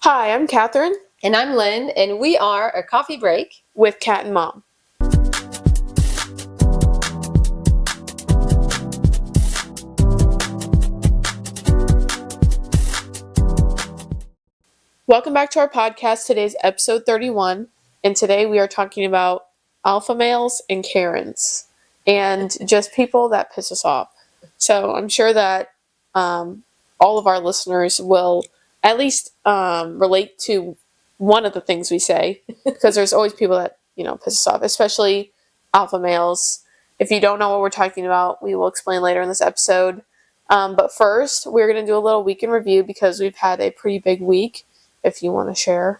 Hi, I'm Catherine And I'm Lynn, and we are a coffee break. with Cat and Mom. Welcome back to our podcast. Today's episode 31, and today we are talking about alpha males and Karens, and just people that piss us off. So I'm sure that all of our listeners will at least relate to one of the things we say, because there's always people that piss us off, especially alpha males. If you don't know what we're talking about, we will explain later in this episode. But first, we're going to do a little week in review because we've had a pretty big week. If you want to share.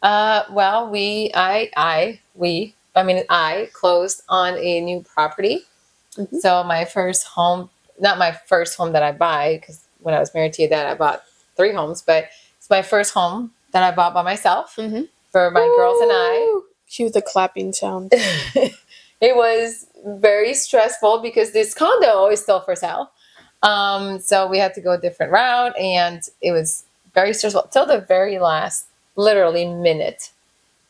Well, I closed on a new property. Mm-hmm. So my first home, not my first home that I buy, because when I was married to your dad, I bought 3 homes, but it's my first home that I bought by myself for my girls and I. Cue the clapping sound. It was very stressful because this condo is still for sale. So we had to go a different route, and it was very stressful till the very last, literally minute,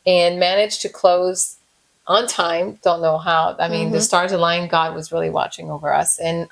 and managed to close on time. Don't know how. I mean, the stars aligned. God was really watching over us, and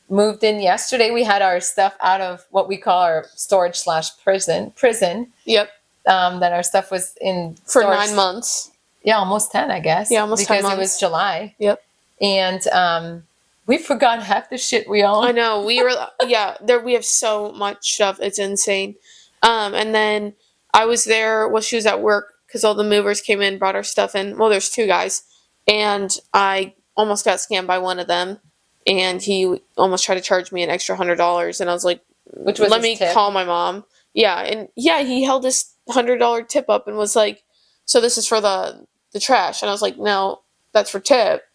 moved in yesterday. We had our stuff out of what we call our storage / prison. Yep. That our stuff was in for storage. 9 months. Yeah, almost 10, I guess. Yeah, almost 10 months. Because it was July. Yep. And we forgot half the shit we own. I know. We were, we have so much stuff. It's insane. And then I was there while she was at work because all the movers came in, brought our stuff in. Well, there's 2 guys. And I almost got scammed by one of them. And he almost tried to charge me an extra $100. And I was like, which was let me call my mom. Yeah. And he held this $100 tip up and was like, so this is for the trash. And I was like, no, that's for tip.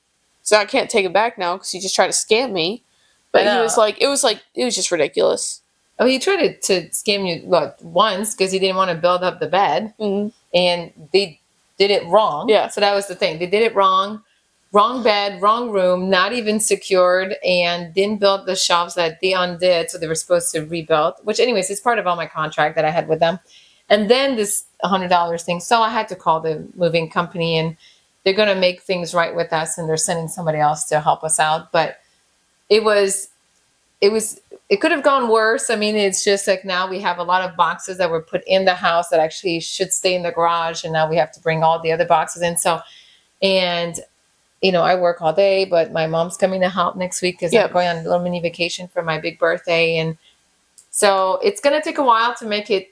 So I can't take it back now because he just tried to scam me. But he was like, it was just ridiculous. Oh, he tried to scam you once because he didn't want to build up the bed, and they did it wrong. Yeah. So that was the thing. They did it wrong. Wrong bed, wrong room, not even secured, and didn't build the shelves that they undid. So they were supposed to rebuild, which anyways, is part of all my contract that I had with them. And then this $100 thing. So I had to call the moving company, and they're going to make things right with us, and they're sending somebody else to help us out. But it could have gone worse. I mean, it's just like now we have a lot of boxes that were put in the house that actually should stay in the garage, and now we have to bring all the other boxes in. So, and I work all day, but my mom's coming to help next week because I'm going on a little mini vacation for my big birthday, and so it's going to take a while to make it,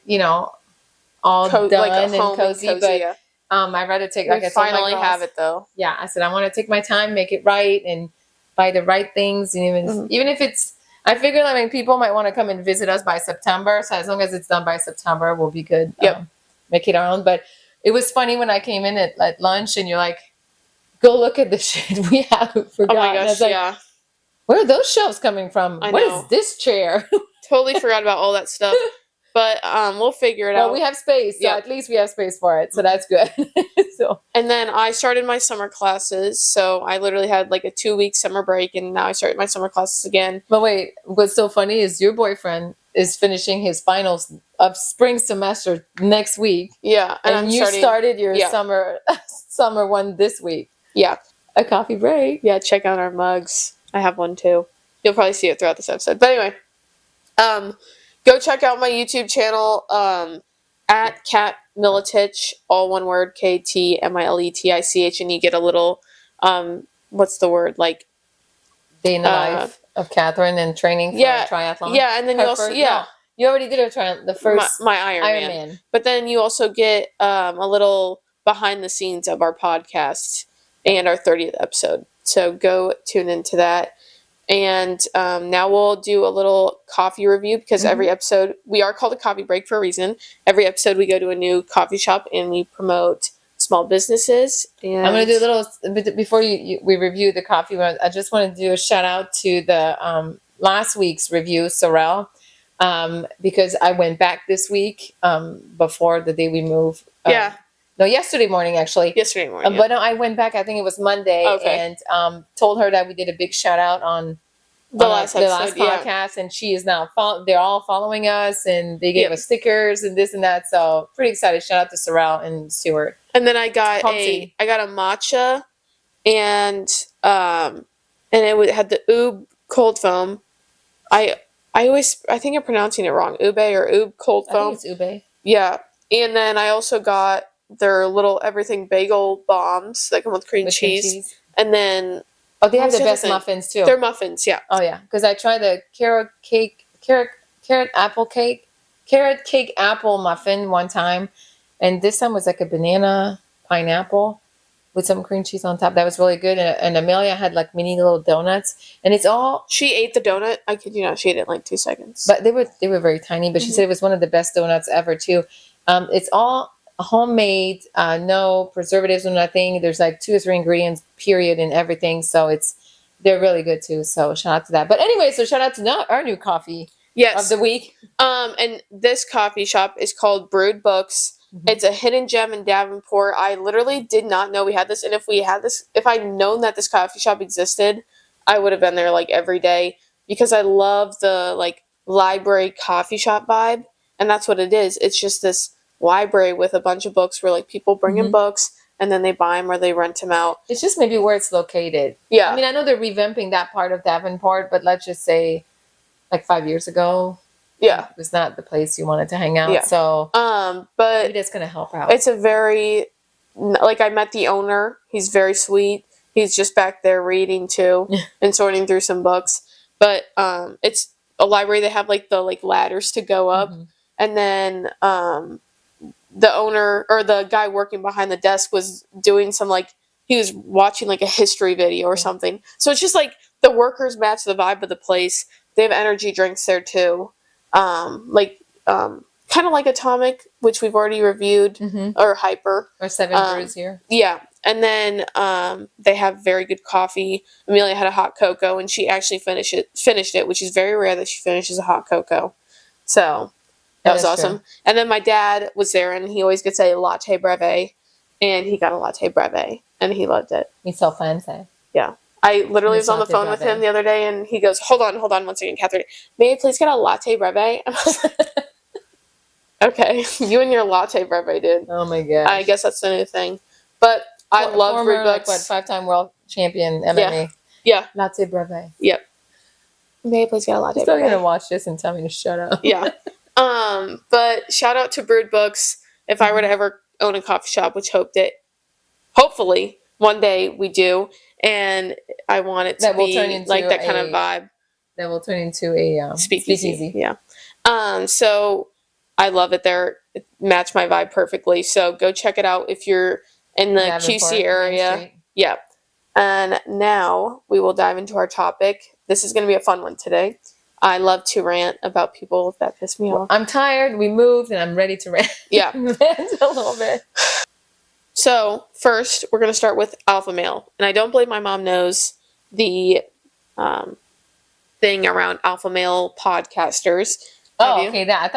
all done and cozy. But I'd rather take. We finally have it though. Yeah, I said I want to take my time, make it right, and buy the right things, and even if it's. I figured people might want to come and visit us by September, so as long as it's done by September, we'll be good. Yep. Make it our own. But it was funny when I came in at lunch, and you're like, "Go look at the shit we have forgotten." Oh my gosh, like, where are those shelves coming from? What is this chair? Totally forgot about all that stuff. But we'll figure it out. Well, we have space, so at least we have space for it, so that's good. And then I started my summer classes, so I literally had like a 2-week summer break, and now I started my summer classes again. But wait, what's so funny is your boyfriend is finishing his finals of spring semester next week. Yeah, and you started your summer one this week. Yeah, a coffee break. Yeah, check out our mugs. I have one too. You'll probably see it throughout this episode. But anyway, go check out my YouTube channel at Cat Militich, all one word, KTMILETICH, and you get a little what's the word, like day in the life of Catherine and training for a triathlon. Yeah, and then you also you already did the first my Ironman. But then you also get a little behind the scenes of our podcast and our 30th episode. So go tune into that. And now we'll do a little coffee review because every episode, we are called a coffee break for a reason. Every episode we go to a new coffee shop and we promote small businesses. And I'm going to do a little, before we review the coffee, I just want to do a shout out to the last week's review, Sorrel, because I went back this week before the day we move. No, yesterday morning, actually. Yesterday morning. But no, I went back, I think it was Monday, and told her that we did a big shout out on The on last the last episode, yeah. podcast, and she is now they're all following us, and they gave Yep. us stickers and this and that. So pretty excited. Shout out to Sorrel and Stuart. And then I got Home a City. matcha, and it had the oob cold foam. I think I'm pronouncing it wrong. Ube or oob cold I think foam. it's ube. Yeah. And then I also got their little everything bagel bombs that come with cream With cream cheese. And then Oh, they have was the the other best thing? muffins too. they're muffins, yeah. Oh yeah, because I tried the carrot cake apple muffin one time, and this time was like a banana pineapple with some cream cheese on top. That was really good. And Amelia had like mini little donuts, and it's all. She ate the donut. I kid you not, she ate it in like 2 seconds. But they were very tiny. But she said it was one of the best donuts ever too. It's all homemade, no preservatives or nothing. There's like 2 or 3 ingredients, period, in everything. So they're really good too. So shout out to that. But anyway, so shout out to our new coffee Yes. of the week. And this coffee shop is called Brewed Books. Mm-hmm. It's a hidden gem in Davenport. I literally did not know we had this, and if I'd known that this coffee shop existed, I would have been there like every day, because I love the like library coffee shop vibe, and that's what it is. It's just this library with a bunch of books where like people bring in books and then they buy them or they rent them out. It's just maybe where it's located. Yeah. I mean, I know they're revamping that part of Davenport, but let's just say like 5 years ago, Yeah. it was not the place you wanted to hang out. Yeah. So but maybe that's going to help out. it's a very, like, I met the owner. He's very sweet. He's just back there reading too and sorting through some books. But it's a library. They have like the ladders to go up, and then the owner or the guy working behind the desk was doing some he was watching like a history video or something. So it's just like the workers match the vibe of the place. They have energy drinks there too, kind of like Atomic, which we've already reviewed, or Hyper, or 7 Brews here. Yeah, and then they have very good coffee. Amelia had a hot cocoa, and she actually finished it, which is very rare that she finishes a hot cocoa. So that was awesome. True. And then my dad was there, and he always gets a latte breve, and he got a latte breve, and he loved it. He's so fancy. Yeah. I literally was on the phone with him the other day, and he goes, hold on 1 second, Catherine. May I please get a latte breve? I was like, okay, you and your latte breve, dude. Oh my gosh. I guess that's the new thing. But I love Brewed Books. Books. 5-time world champion MMA. Yeah. Latte breve. Yep. May I please get a latte breve? You're still going to watch this and tell me to shut up. Yeah. But shout out to Brewed Books. If I were to ever own a coffee shop, which hopefully one day we do, and I want it to be like that kind of vibe. That will turn into a speakeasy. Yeah. So I love it there. It matched my vibe perfectly. So go check it out if you're in the QC area. Yeah. And now we will dive into our topic. This is going to be a fun one today. I love to rant about people that piss me off. I'm tired. We moved, and I'm ready to rant. Yeah. Rant a little bit. So first, we're going to start with alpha male. And I don't believe my mom knows the thing around alpha male podcasters. Oh, okay. That I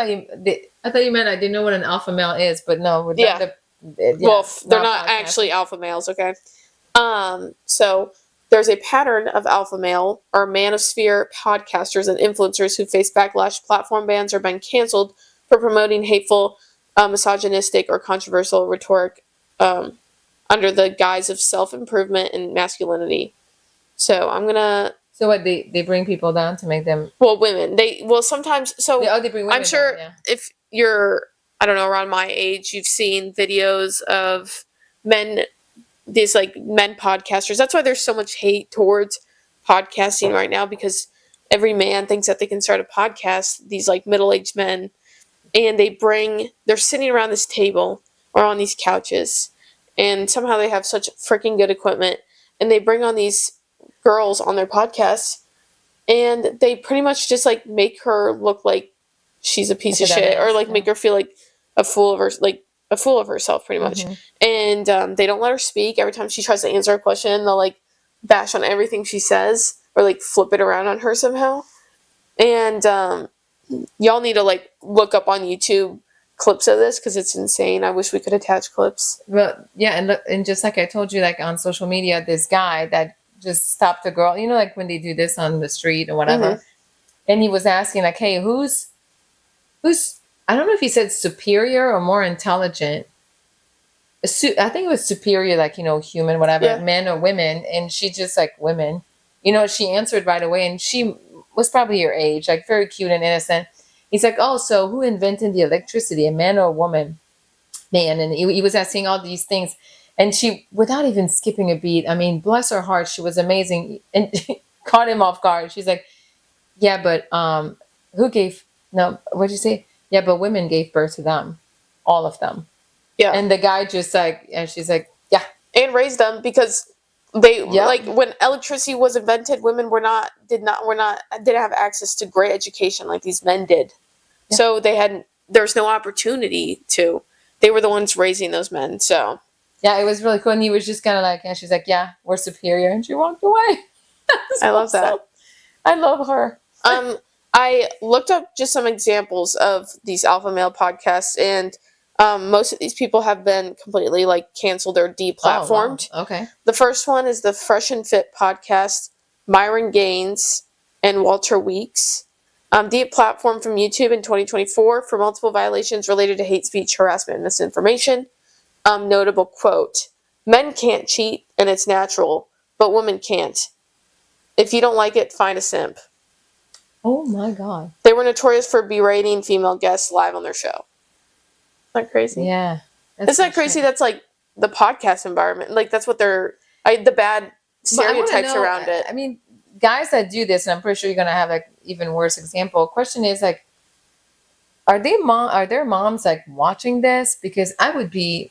thought you meant I didn't know what an alpha male is, but no. Well, they're not actually alpha males, okay? So there's a pattern of alpha male or manosphere podcasters and influencers who face backlash, platform bans, or been canceled for promoting hateful, misogynistic, or controversial rhetoric under the guise of self-improvement and masculinity. So I'm gonna. So what they bring people down to make them? Well, women. Sometimes. So they bring women I'm sure down, if you're, I don't know, around my age, you've seen videos of men. These men podcasters. That's why there's so much hate towards podcasting right now, because every man thinks that they can start a podcast. These middle-aged men, and they're sitting around this table or on these couches, and somehow they have such freaking good equipment, and they bring on these girls on their podcasts, and they pretty much just make her look like she's a piece of shit, or make her feel like a fool of herself, pretty much. And they don't let her speak. Every time she tries to answer a question, they'll bash on everything she says, or flip it around on her somehow. And y'all need to look up on YouTube clips of this, because it's insane. I wish we could attach clips. Well, yeah, and just like I told you, on social media, this guy that just stopped a girl. You know, like when they do this on the street or whatever. Mm-hmm. And he was asking like, "Hey, who's?" I don't know if he said superior or more intelligent. I think it was superior, like, human, whatever, Yeah. men or women. And she just like women. She answered right away, and she was probably your age, like very cute and innocent. He's like, "Oh, so who invented the electricity, a man or a woman?" Man, and he was asking all these things, and she, without even skipping a beat, I mean, bless her heart, she was amazing, and caught him off guard. She's like, "Yeah, but who gave? No, what'd you say? Yeah, but women gave birth to them, all of them." Yeah. And the guy just like, and she's like, "Yeah, And raised them because they yep, like when electricity was invented, women didn't have access to great education like these men did. yeah, So there's no opportunity to. They were the ones raising those men. So yeah." It was really cool, and he was just kind of like, and she's like, "Yeah, we're superior," and she walked away. That's I love awesome. that. I love her. Um, I looked up just some examples of these alpha male podcasts, and most of these people have been completely like canceled or Oh wow, deplatformed. okay. The first one is the Fresh and Fit podcast, Myron Gaines and Walter Weeks. Deplatformed from YouTube in 2024 for multiple violations related to hate speech, harassment, and misinformation. Notable quote: "Men can't cheat, and it's natural, but women can't. If you don't like it, find a simp." Oh my god. They were notorious for berating female guests live on their show. Isn't that crazy? Yeah, Isn't that crazy? That's like the podcast environment. Like that's what the bad But I want to stereotypes know. around it. I mean, guys that do this, and I'm pretty sure you're gonna have like even worse example. Question is like, Are their moms like watching this? Because I would be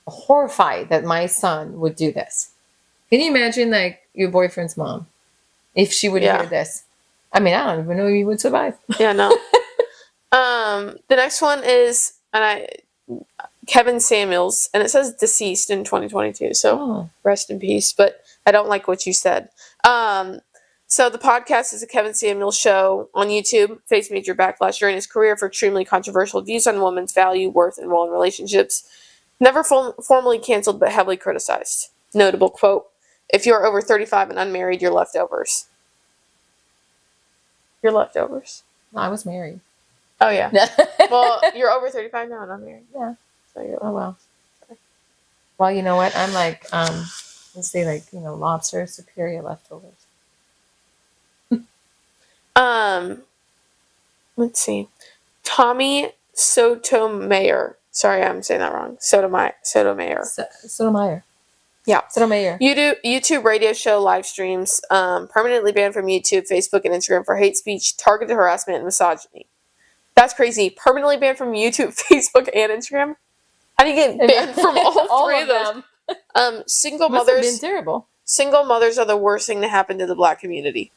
horrified that my son would do this. Can you imagine like your boyfriend's mom if she would hear Yeah. this? I mean, I don't even know if you would survive. Yeah, no. The next one is Kevin Samuels, and it says deceased in 2022. So Oh, rest in peace. But I don't like what you said. So the podcast is a Kevin Samuels show on YouTube. Faced major backlash during his career for extremely controversial views on women's value, worth, and role in relationships. Never formally canceled, but heavily criticized. Notable quote: "If you are over 35 and unmarried, you're leftovers." You're leftovers. I was married. Oh yeah. Well, you're over 35 now and unmarried. Yeah. So you're Oh well. Well, you know what? I'm like, let's say like, lobster superior leftovers. um. Let's see. Tommy Sotomayor. Sorry, I'm saying that wrong. Sotomayor. Sotomayor. Yeah. Sotomayor. YouTube radio show live streams. Permanently banned from YouTube, Facebook, and Instagram for hate speech, targeted harassment, and misogyny. That's crazy. Permanently banned from YouTube, Facebook, and Instagram. How do you get banned from all three of those? Them. Single Must have been mothers. terrible. Single mothers are the worst thing to happen to the Black community.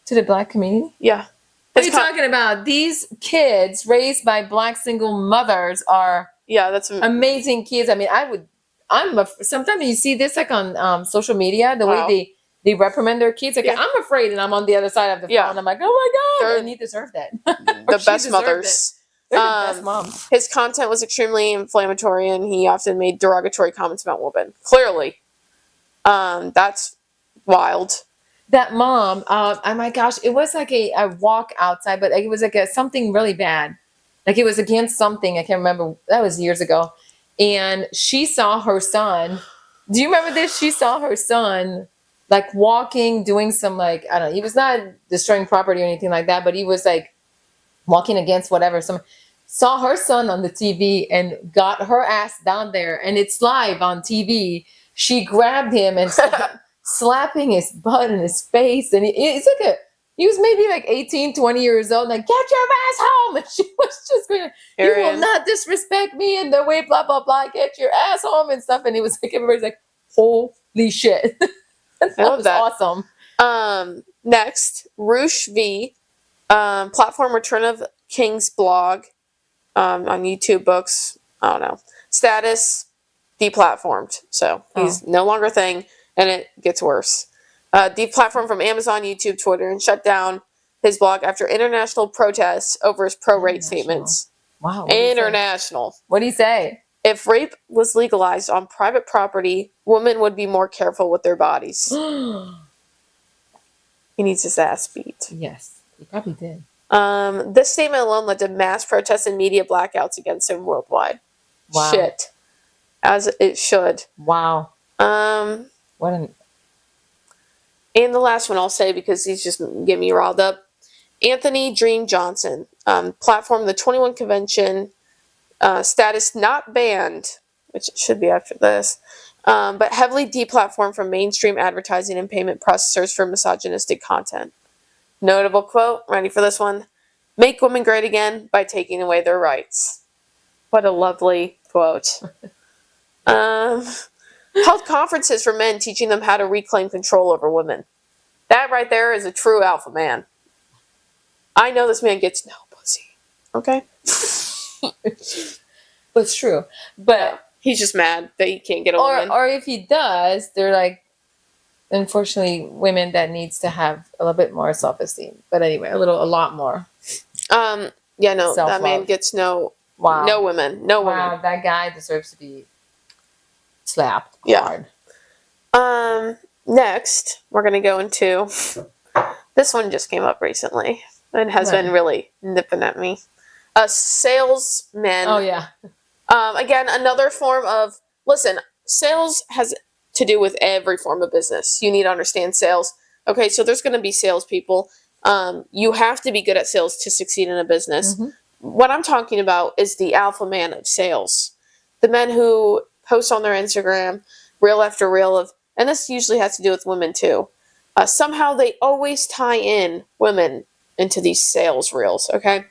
To the Black community? Yeah. What are you talking about? These kids raised by Black single mothers are that's amazing kids. I mean, sometimes you see this like on social media, the way they reprimand their kids. Like, Yeah. I'm afraid, and I'm on the other side of the phone. Yeah. I'm like, oh my God, They're and he deserved that. the best mothers. They're the best moms. His content was extremely inflammatory, and he often made derogatory comments about women. Clearly, that's wild. That mom, oh my gosh, it was like a walk outside, but it was like something really bad. Like it was against something. I can't remember. That was years ago. And she saw her son. Do you remember this? She saw her son like walking, doing some like, I don't know, he was not destroying property or anything like that, but he was like walking against whatever. Saw her son on the TV and got her ass down there, and it's live on TV. She grabbed him and slapping his butt in his face, and he was maybe like 18, 20 years old, like, "Get your ass home!" And she was just going, "You will not disrespect me in the way, blah blah blah. Get your ass home," and stuff. And it was like everybody's like, "Holy shit!" That was awesome. Next, Roosh V, platform Return of King's blog, on YouTube books. I don't know. Status deplatformed, so he's no longer a thing. And it gets worse. Deplatformed from Amazon, YouTube, Twitter, and shut down his blog after international protests over his pro-rate statements. Wow. International. What did he say? If rape was legalized on private property, women would be more careful with their bodies. He needs his ass beat. Yes, he probably did. This statement alone led to mass protests and media blackouts against him worldwide. Wow. Shit. As it should. Wow. What an... And the last one I'll say because he's just getting me riled up. Anthony Dream Johnson platformed the 21 Convention, status not banned, which it should be after this, but heavily deplatformed from mainstream advertising and payment processors for misogynistic content. Notable quote, ready for this one? Make women great again by taking away their rights. What a lovely quote. Held conferences for men teaching them how to reclaim control over women. That right there is a true alpha man. I know this man gets no pussy. Okay? But it's true. But he's just mad that he can't get a woman. Or if he does, they're like, unfortunately, women that needs to have a little bit more self-esteem. But anyway, a lot more. Yeah, no, Self-love. that man gets no women. No women. Wow, that guy deserves to be slapped hard. Next, we're going to go into... This one just came up recently and has been really nipping at me. Salesmen. Oh, yeah. Again, another form of... Listen, sales has to do with every form of business. You need to understand sales. Okay, so there's going to be salespeople. You have to be good at sales to succeed in a business. Mm-hmm. What I'm talking about is the alpha man of sales. The men who post on their Instagram reel after reel of... And this usually has to do with women too. Somehow they always tie in women into these sales reels, okay?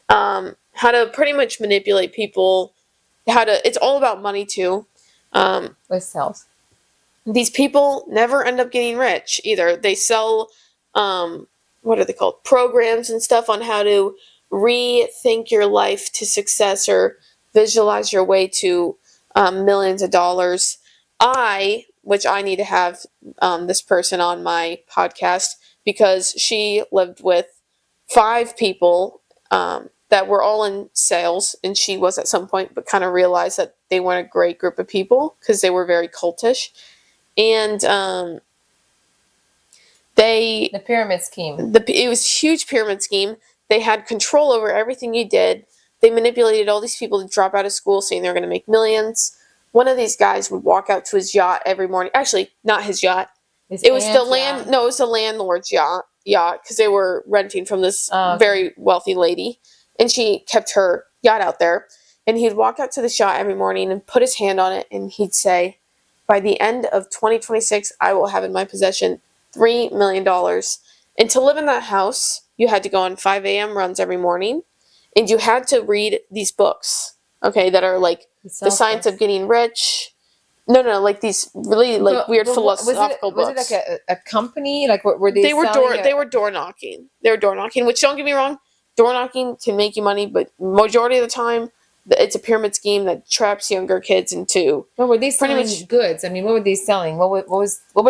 How to pretty much manipulate people. It's all about money too. With sales. These people never end up getting rich either. They sell, what are they called? Programs and stuff on how to rethink your life to success or visualize your way to millions of dollars. Which I need to have this person on my podcast because she lived with 5 people that were all in sales, and she was at some point, but kind of realized that they weren't a great group of people because they were very cultish. And the pyramid scheme. It was a huge pyramid scheme. They had control over everything you did. They manipulated all these people to drop out of school saying they're going to make millions. One of these guys would walk out to his yacht every morning. Actually, not his yacht. It was the landlord's yacht because they were renting from this very wealthy lady, and she kept her yacht out there. And he'd walk out to the yacht every morning and put his hand on it, and he'd say, "By the end of 2026, I will have in my possession $3 million." And to live in that house, you had to go on 5 a.m. runs every morning, and you had to read these books, okay, that are like The Science of Getting Rich. No, like these really weird philosophical books. Was it like a company? Like what were they? They were door knocking. They were door knocking. Which, don't get me wrong, door knocking can make you money, but majority of the time, it's a pyramid scheme that traps younger kids into. What were they selling? Goods. I mean, what were they selling? What were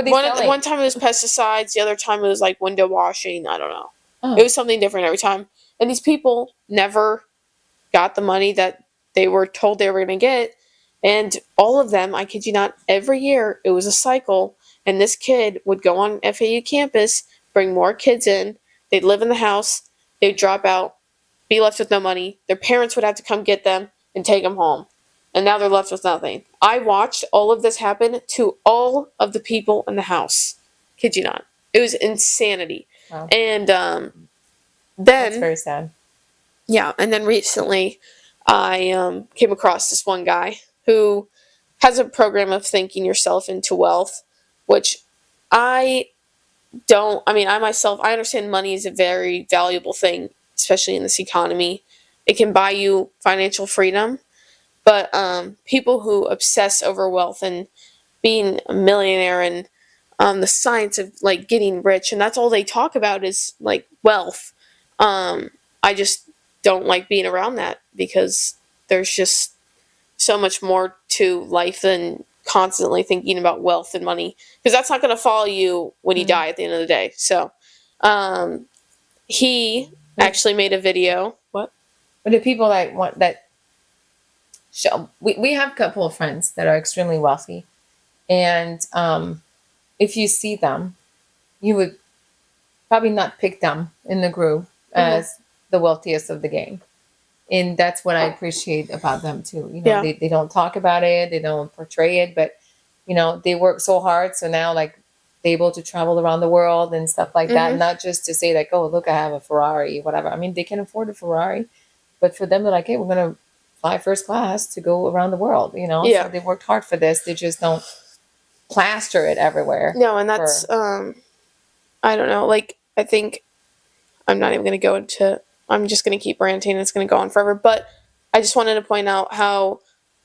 they selling? One time it was pesticides. The other time it was like window washing. I don't know. Oh. It was something different every time. And these people never got the money that they were told they were going to get. And all of them, I kid you not, every year it was a cycle. And this kid would go on FAU campus, bring more kids in. They'd live in the house. They'd drop out, be left with no money. Their parents would have to come get them and take them home. And now they're left with nothing. I watched all of this happen to all of the people in the house. Kid you not. It was insanity. Wow. And then... That's very sad. Yeah, and then recently I came across this one guy who has a program of thinking yourself into wealth, which I understand money is a very valuable thing, especially in this economy. It can buy you financial freedom, but people who obsess over wealth and being a millionaire and the science of like getting rich, and that's all they talk about is like wealth. I just don't like being around that because there's just so much more to life than constantly thinking about wealth and money, because that's not going to follow you when you die at the end of the day. So he actually made a video. What? But the people that we have a couple of friends that are extremely wealthy, and if you see them, you would probably not pick them in the group as the wealthiest of the gang. And that's what I appreciate about them too. You know, Yeah. they don't talk about it, they don't portray it, but you know, they work so hard. So now like they're able to travel around the world and stuff like that. Not just to say like, oh, look, I have a Ferrari, whatever. I mean, they can afford a Ferrari, but for them, they're like, hey, we're gonna fly first class to go around the world. You know, Yeah. so they worked hard for this. They just don't plaster it everywhere. No, and that's I don't know. Like, I think I'm not even going to go into. I'm just going to keep ranting. It's going to go on forever. But I just wanted to point out how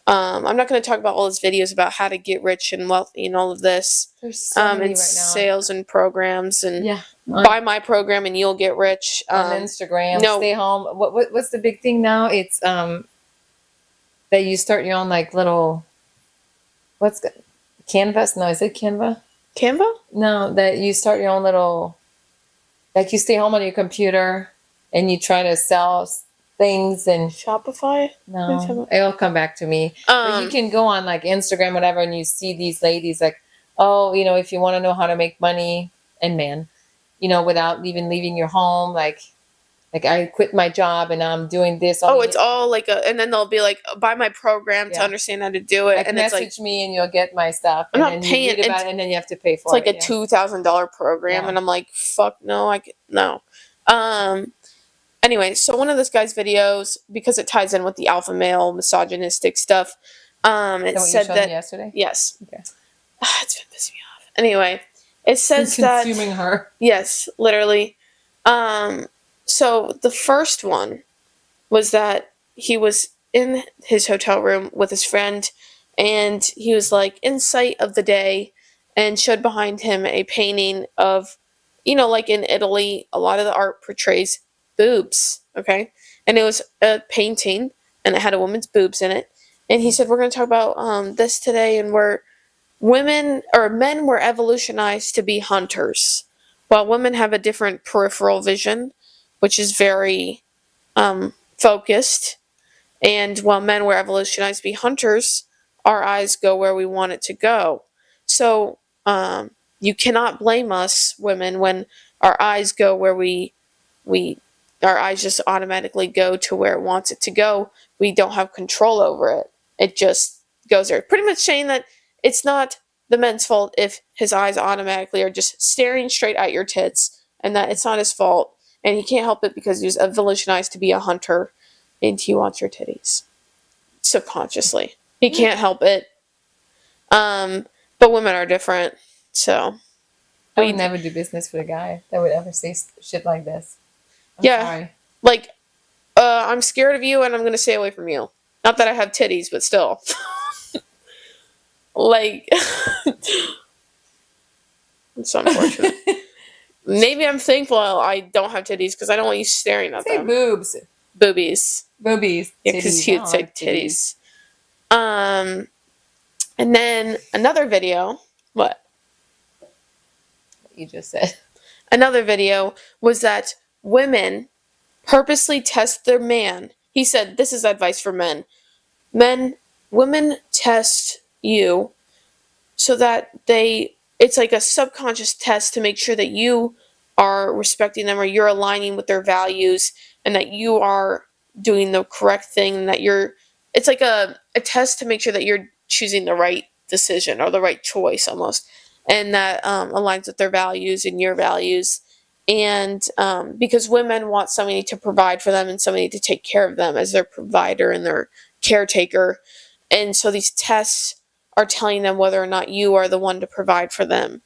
I'm not going to talk about all his videos about how to get rich and wealthy and all of this. There's so many and right now. sales and programs and Yeah. buy my program and you'll get rich. On Instagram, no. stay home. What's the big thing now? It's that you start your own like little Canvas? No, is it Canva? Canva? No, that you start your own little, like you stay home on your computer and you try to sell things and Shopify? no, it'll come back to me. But you can go on like Instagram, whatever, and you see these ladies like, oh, you know, if you want to know how to make money and man, you know, without even leaving your home, like I quit my job and I'm doing this. Oh, it's all like and then they'll be like, buy my program to Yeah. understand how to do it. Like and it's message like, me and you'll get my stuff. I'm And not then paying- you read about it and then you have to pay it's for like it. a $2,000 program. Yeah. And I'm like, fuck no, no. Anyway, so one of this guy's videos, because it ties in with the alpha male misogynistic stuff, it What said you showed that me yesterday? yes. Okay. It's been pissing me off. Anyway, it says that Consuming her. yes, literally. So the first one was that he was in his hotel room with his friend and he was like in sight of the day and showed behind him a painting of, you know, like in Italy, a lot of the art portrays boobs, okay? And it was a painting and it had a woman's boobs in it. And he said, we're going to talk about this today, and where men were evolutionized to be hunters, while women have a different peripheral vision, which is very focused. And while men were evolutionized to be hunters, our eyes go where we want it to go. So you cannot blame us women when our eyes go where we our eyes just automatically go to where it wants it to go. We don't have control over it. It just goes there. Pretty much saying that it's not the men's fault if his eyes automatically are just staring straight at your tits, and that it's not his fault, and he can't help it because he was evolutionized to be a hunter and he wants your titties subconsciously. He can't help it. But women are different, so I would never do business with a guy that would ever say shit like this. I'm yeah, sorry. like I'm scared of you and I'm gonna stay away from you. Not that I have titties, but still. Like, it's unfortunate. Maybe I'm thankful I don't have titties because I don't want you staring at Say them. boobs. Boobies. Boobies. Yeah, because Titties. he would say titties. And then another video. What? You just said. Another video was that women purposely test their man. He said, this is advice for men. Women test you so that it's like a subconscious test to make sure that you are respecting them or you're aligning with their values and that you are doing the correct thing and that it's like a test to make sure that you're choosing the right decision or the right choice almost, and that aligns with their values and your values. And because women want somebody to provide for them and somebody to take care of them as their provider and their caretaker. And so these tests are telling them whether or not you are the one to provide for them.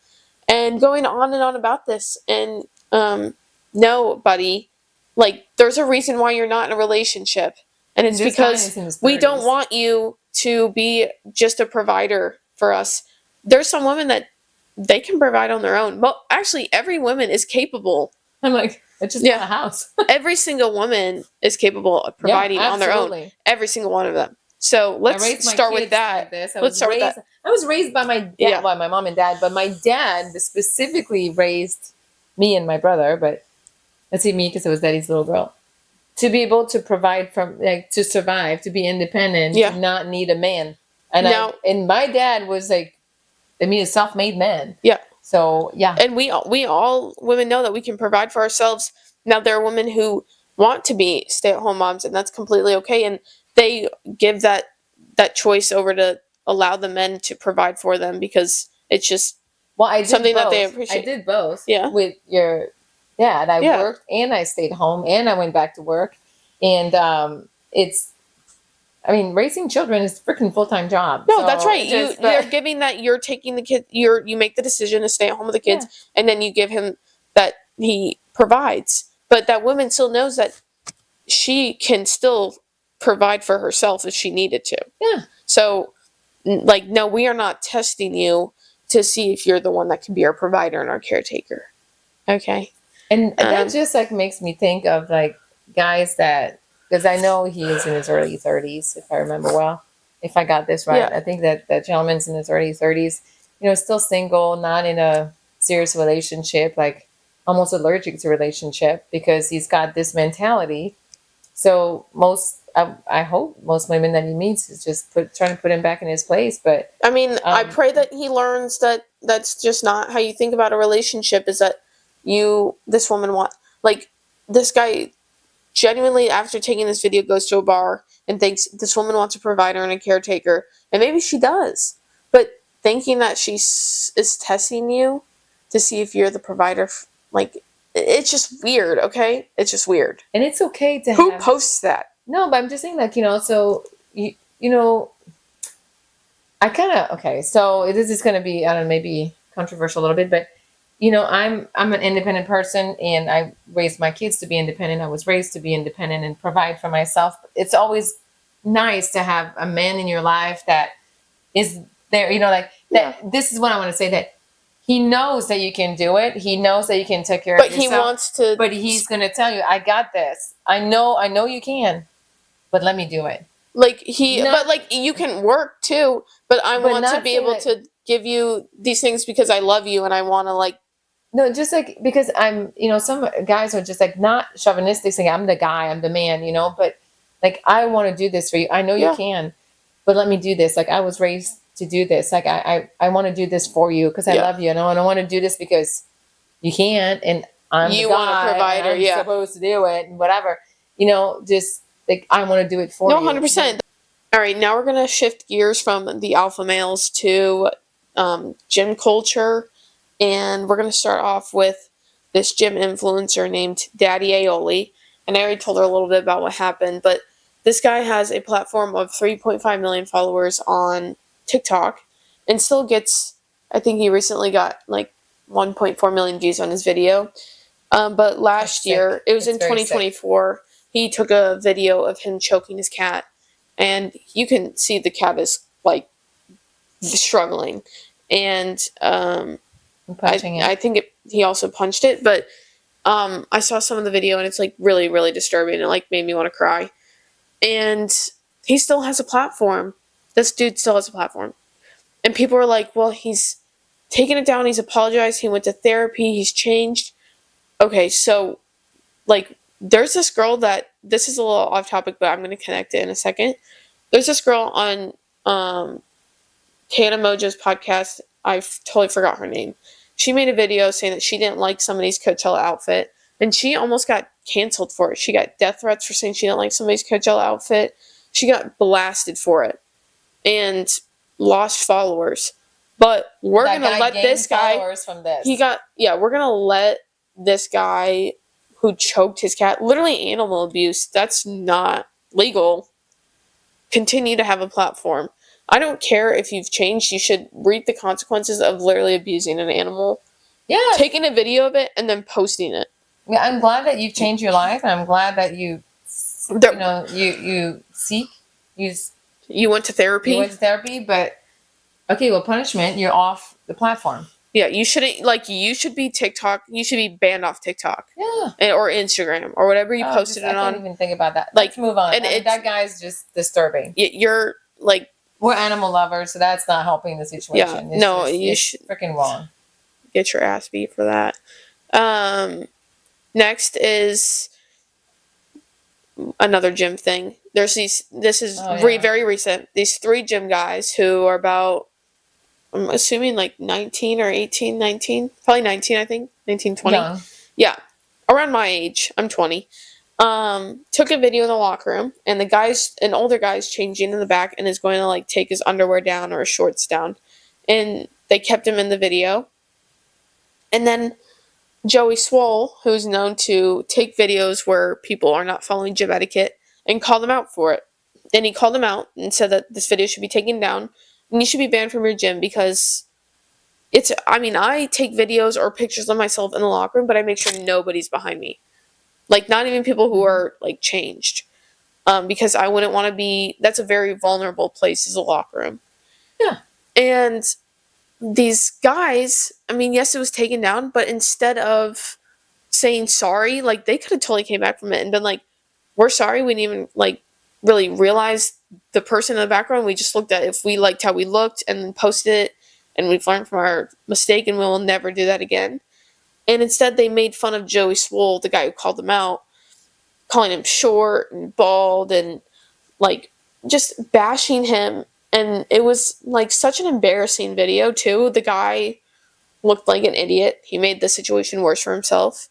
And going on and on about this. And no, buddy, like there's a reason why you're not in a relationship. And it's because we don't want you to be just a provider for us. There's some women that they can provide on their own. Well, actually, every woman is capable. I'm like, it's just not a house. Every single woman is capable of providing on their own. Every single one of them. So let's start with that. Let's start with that. I was raised by my dad, by my mom and dad, but my dad specifically raised me and my brother. But let's say me because I was daddy's little girl. to be able to provide from like to survive, to be independent, Yeah. to not need a man. And Now- and my dad was like, I mean, a self-made man. Yeah. So yeah. And we all women know that we can provide for ourselves. Now there are women who want to be stay-at-home moms, and that's completely okay. And they give that choice over to allow the men to provide for them because it's just Well, I did something both. that they appreciate. I did both. Yeah. With your dad, I Yeah. worked and I stayed home and I went back to work, and it's. I mean, raising children is a freaking full-time job. No, So that's right. it just- You're but- giving that you're taking the kid. You make the decision to stay at home with the kids, Yeah. and then you give him that he provides. But that woman still knows that she can still provide for herself if she needed to. Yeah. So, like, no, we are not testing you to see if you're the one that can be our provider and our caretaker. Okay. And that just like makes me think of like guys that, because I know he is in his early 30s, if I remember well, if I got this right. Yeah. I think that that gentleman's in his early 30s, you know, still single, not in a serious relationship, like almost allergic to relationship because he's got this mentality. So I hope most women that he meets is just trying to put him back in his place. But I mean, I pray that he learns that that's just not how you think about a relationship. Is that this woman like this guy genuinely after taking this video goes to a bar and thinks this woman wants a provider and a caretaker, and maybe she does, but thinking that she is testing you to see if you're the provider, like it's just weird. Okay, it's just weird. and it's okay to Who have. posts that? No, but I'm just saying, like, you know, so you know, I kind of okay. So this is going to be, I don't know, maybe controversial a little bit, but you know, I'm an independent person, and I raised my kids to be independent. I was raised to be independent and provide for myself. It's always nice to have a man in your life that is there. You know, like that. Yeah. This is what I want to say, that he knows that you can do it. He knows that you can take care But of yourself. he wants to. But he's going to tell you, "I got this. I know you can, but let me do it." Like Not- but like you can work too, but I But want to not be saying able that- to give you these things because I love you and I want to like. No, just like because I'm, you know, some guys are just like not chauvinistic, saying I'm the guy, I'm the man, you know, but like I want to do this for you. I know Yeah. you can, but let me do this. Like I was raised to do this. Like I want to do this for you because I Yeah. love you, and I want to do this because you can, and I'm You the want a guy, provider, and I'm yeah. supposed to do it, and whatever, you know, just like I want to do it for No, you. 100%. All right, now we're gonna shift gears from the alpha males to gym culture, and we're gonna start off with this gym influencer named Daddy Aioli. And I already told her a little bit about what happened, but this guy has a platform of 3.5 million followers on TikTok, and still gets. I think he recently got like 1.4 million views on his video. But last That's year, sick. it was It's in very 2024. He took a video of him choking his cat, and you can see the cat is like struggling, and Punching it. I think he also punched it, but I saw some of the video and it's like really really disturbing. It like made me want to cry, and he still has a platform. This dude still has a platform, and people are like, well, he's taken it down. He's apologized. He went to therapy. He's changed. Okay, so like there's this girl that this is a little off topic, but I'm going to connect it in a second. There's this girl on Tana Mojo's podcast. I totally forgot her name. She made a video saying that she didn't like somebody's Coachella outfit, and she almost got canceled for it. She got death threats for saying she didn't like somebody's Coachella outfit. She got blasted for it and lost followers. But we're That gonna guy let gained this guy. followers from this. We're gonna let this guy who choked his cat, literally animal abuse. That's not legal. Continue to have a platform. I don't care if you've changed. You should reap the consequences of literally abusing an animal. Yeah. Taking a video of it and then posting it. Yeah, I'm glad that you've changed your life, and I'm glad that you seek You went to therapy. you went to therapy. But okay, well, punishment, you're off the platform. Yeah, you shouldn't. Like, you should be TikTok. You should be banned off TikTok. Yeah. Or Instagram or whatever you posted it I on. can't even think about that. Like, Let's move on. and I mean, that guy's just disturbing. You're like, we're animal lovers, so that's not helping the situation. Yeah, no, you should freaking wrong. Get your ass beat for that. Next is another gym thing. This is very recent. These 3 gym guys who are about, I'm assuming like 19 or 18, 19, probably 19, I think, 19, 20. Young. Yeah, around my age. I'm 20. Took a video in the locker room, and an older guy's changing in the back and is going to like take his underwear down or his shorts down, and they kept him in the video. And then Joey Swole, who's known to take videos where people are not following gym etiquette, and call them out for it. And he called them out and said that this video should be taken down and you should be banned from your gym because I take videos or pictures of myself in the locker room, but I make sure nobody's behind me. Like, not even people who are, like, changed. Because I wouldn't want to be, that's a very vulnerable place as a locker room. Yeah. And these guys, I mean, yes, it was taken down, but instead of saying sorry, like, they could have totally came back from it and been like, we're sorry, we didn't even, like, really realize the person in the background. We just looked at if we liked how we looked and then posted it, and we've learned from our mistake and we will never do that again. And instead they made fun of Joey Swole, the guy who called them out, calling him short and bald and, like, just bashing him. And it was, like, such an embarrassing video, too. The guy looked like an idiot. He made the situation worse for himself.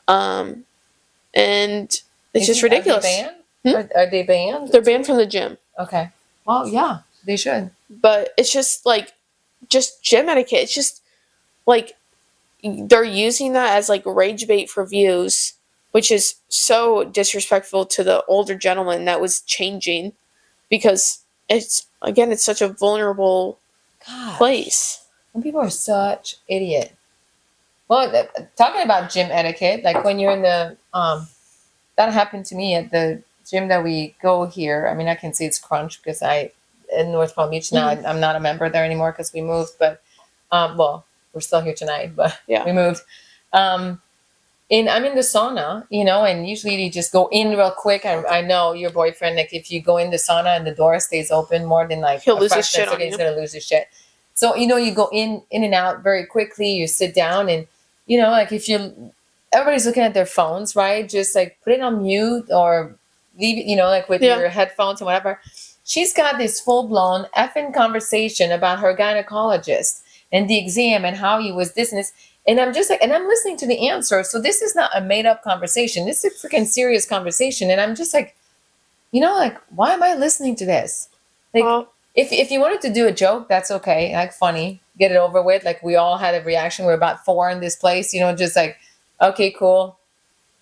And it's just ridiculous. Are they banned? Are they banned? They're banned from the gym. Okay. Well, yeah, they should. But it's just, like, just gym etiquette. It's just, like, they're using that as, like, rage bait for views, which is so disrespectful to the older gentleman that was changing, because it's such a vulnerable place. And people are such idiot. Well, talking about gym etiquette, like when you're in the that happened to me at the gym that we go here. I mean, I can see it's Crunch because in North Palm Beach now. Mm-hmm. I'm not a member there anymore because we moved, but well, we're still here tonight, but yeah, we moved. And I'm in the sauna, and usually you just go in real quick. I know your boyfriend, like if you go in the sauna and the door stays open more than like he'll lose his shit on you. He's gonna lose his shit. So you go in and out very quickly. You sit down and like if everybody's looking at their phones, right? Just like put it on mute or leave it, like with your headphones and whatever. She's got this full blown effing conversation about her gynecologist and the exam and how he was this and this. And I'm just like, and I'm listening to the answer. So this is not a made up conversation. This is a freaking serious conversation. And I'm just like, like, why am I listening to this? Like, if you wanted to do a joke, that's okay. Like funny, get it over with. Like we all had a reaction. We're about 4 in this place, just like, okay, cool.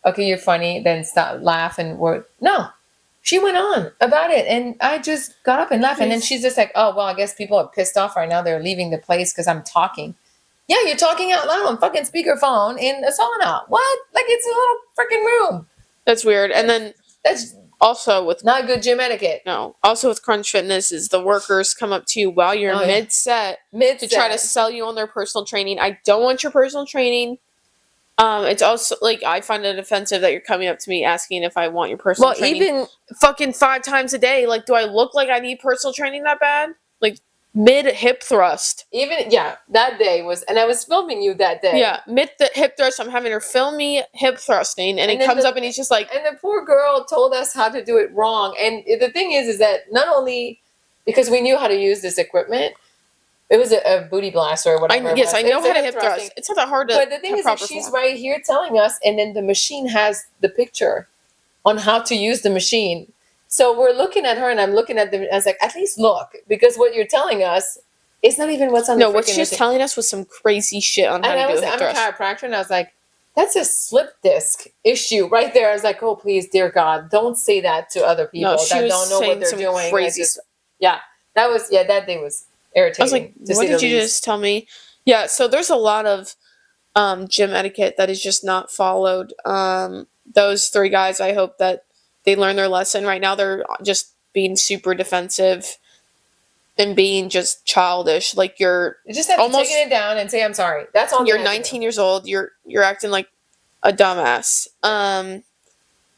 Okay, you're funny. Then stop, laugh. And no, she went on about it. And I just got up and laughed. And then she's just like, oh, well, I guess people are pissed off right now. They're leaving the place because I'm talking. Yeah, you're talking out loud on fucking speakerphone in a sauna. What? Like it's a little freaking room. That's weird. And then that's also with not good gym etiquette. No. Also with Crunch Fitness is the workers come up to you while you're mid-set to try to sell you on their personal training. I don't want your personal training. It's also like I find it offensive that you're coming up to me asking if I want your personal training. Well, even fucking 5 times a day. Like, do I look like I need personal training that bad? Like mid hip thrust. That day was, and I was filming you that day. Yeah, mid the hip thrust. I'm having her film me hip thrusting, and he comes up and he's just like, and the poor girl told us how to do it wrong. And the thing is that not only because we knew how to use this equipment, it was a booty blaster or whatever. I know how to hip thrust. It's not that hard to. But the thing is that she's right here telling us, and then the machine has the picture on how to use the machine. So we're looking at her, and I'm looking at them. I was like, at least look, because what you're telling us is not even what's on the No, what she's telling us was some crazy shit on how to do a hip thrust. I'm a chiropractor, and I was like, that's a slip disc issue right there. I was like, oh, please, dear God, don't say that to other people that don't know what they're doing. Crazy that day was irritating. I was like, what did you just tell me? Yeah, so there's a lot of gym etiquette that is just not followed. Those 3 guys, I hope that they learn their lesson. Right now they're just being super defensive and being just childish. Like you just have to take it down and say I'm sorry. That's all. You're 19 years old. You're acting like a dumbass.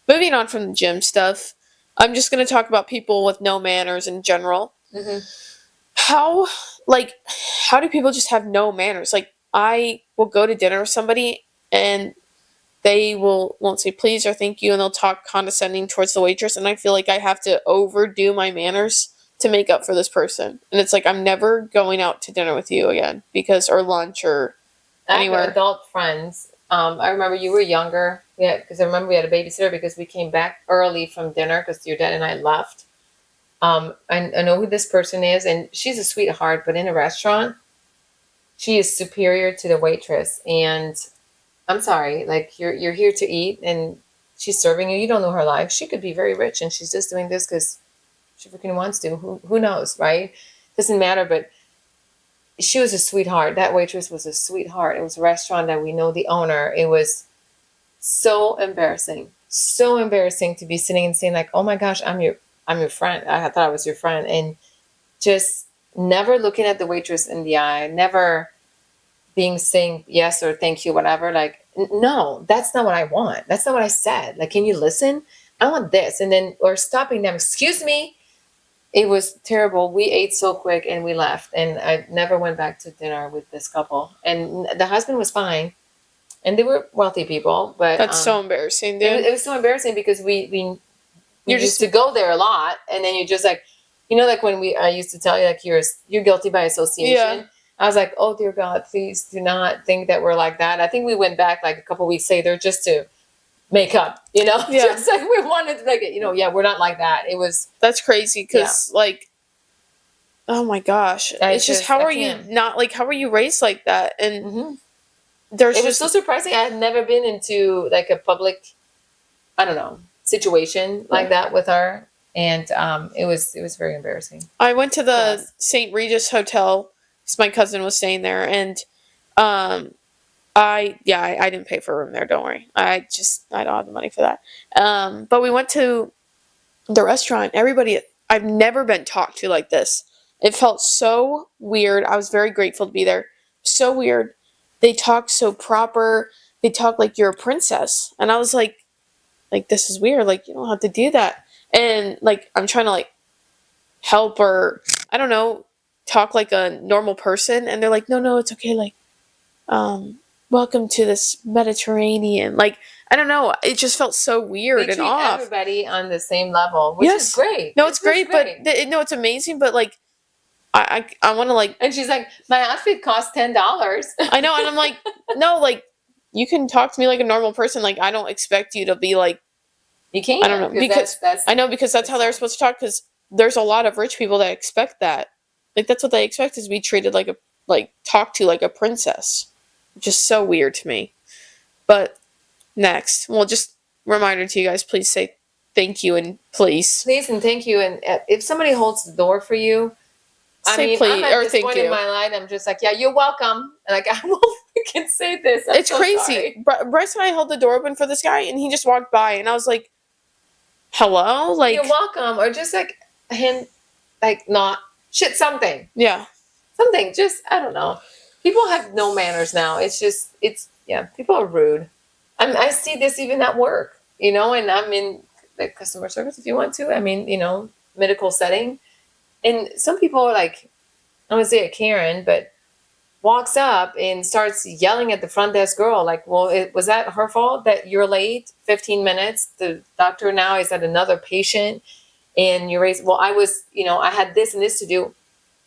Moving on from the gym stuff, I'm just going to talk about people with no manners in general. Mm-hmm. How do people just have no manners? Like I will go to dinner with somebody and they won't say please or thank you, and they'll talk condescending towards the waitress, and I feel like I have to overdo my manners to make up for this person. And it's like, I'm never going out to dinner with you again, because, or lunch, or I have anywhere. adult friends. I remember you were younger. Yeah, because I remember we had a babysitter because we came back early from dinner because your dad and I left. I know who this person is, and she's a sweetheart. But in a restaurant, she is superior to the waitress. And I'm sorry, like you're here to eat, and she's serving you. You don't know her life. She could be very rich, and she's just doing this because she freaking wants to. Who knows, right? Doesn't matter. But she was a sweetheart. That waitress was a sweetheart. It was a restaurant that we know the owner. It was so embarrassing. So embarrassing to be sitting and saying like, "Oh my gosh, I'm your friend. I thought I was your friend." And just never looking at the waitress in the eye, never being saying yes or thank you, whatever. Like, no, that's not what I want. That's not what I said. Like, can you listen? I want this. And then, or stopping them, excuse me. It was terrible. We ate so quick and we left. And I never went back to dinner with this couple. And the husband was fine. And they were wealthy people. But That's so embarrassing, dude. it was so embarrassing because we You're used just to go there a lot. And then you just like, like when I used to tell you, like, you're guilty by association. Yeah. I was like, oh, dear God, please do not think that we're like that. I think we went back like a couple weeks later just to make up, Yeah. just like we wanted to, like, yeah, we're not like that. It was, That's crazy, because like, oh my gosh, I it's just, just, how I are you can't. not, like, how are you raised like that? And hmm there's It was just so surprising. I had never been into like a public, I don't know, situation like that with her. And it was very embarrassing. I went to the Us. St. Regis Hotel because my cousin was staying there, and um, I didn't pay for a room there. Don't worry, I don't have the money for that. But we went to the restaurant. Everybody, I've never been talked to like this. It felt so weird. I was very grateful to be there. So weird. They talked so proper. They talked like you're a princess, and I was like, this is weird. Like, you don't have to do that. And like, I'm trying to like help, or I don't know, talk like a normal person, and they're like, no, it's okay. Like, um, welcome to this Mediterranean. Like, I don't know. It just felt so They weird and treat off. everybody on the same level, which is Yes. great. No, it's It's great, but great. no, it's amazing. But like, I want to like, And she's like, my outfit cost $10. I know, and I'm like, no, like, you can talk to me like a normal person. Like, I don't expect you to be like, You I don't can't know, because because I know, because that's how they're supposed to talk. Because there's a lot of rich people that expect that. Like, that's what they expect, is to be treated like a, like, talked to like a princess. Just so weird to me. But next, well, just reminder to you guys: please say thank you, and please please and thank you. And if somebody holds the door for you, I say mean, I'm please at or this thank point in you. my life, I'm just like, yeah, you're welcome. And like, I will freaking say this. I'm It's so crazy. sorry. Bryce and I held the door open for this guy, and he just walked by, and I was like, "Hello," like, You're welcome. Or just like a hint, like not shit, something. yeah. Something. Just, I don't know. People have no manners now. Yeah, people are rude. I see this even at work, and I'm in the customer service if you want to. I mean, medical setting. And some people are like, I would say a Karen, but walks up and starts yelling at the front desk girl, like, well, was that her fault that you're late 15 minutes? The doctor now is at another patient and you raised, well, I had this and this to do.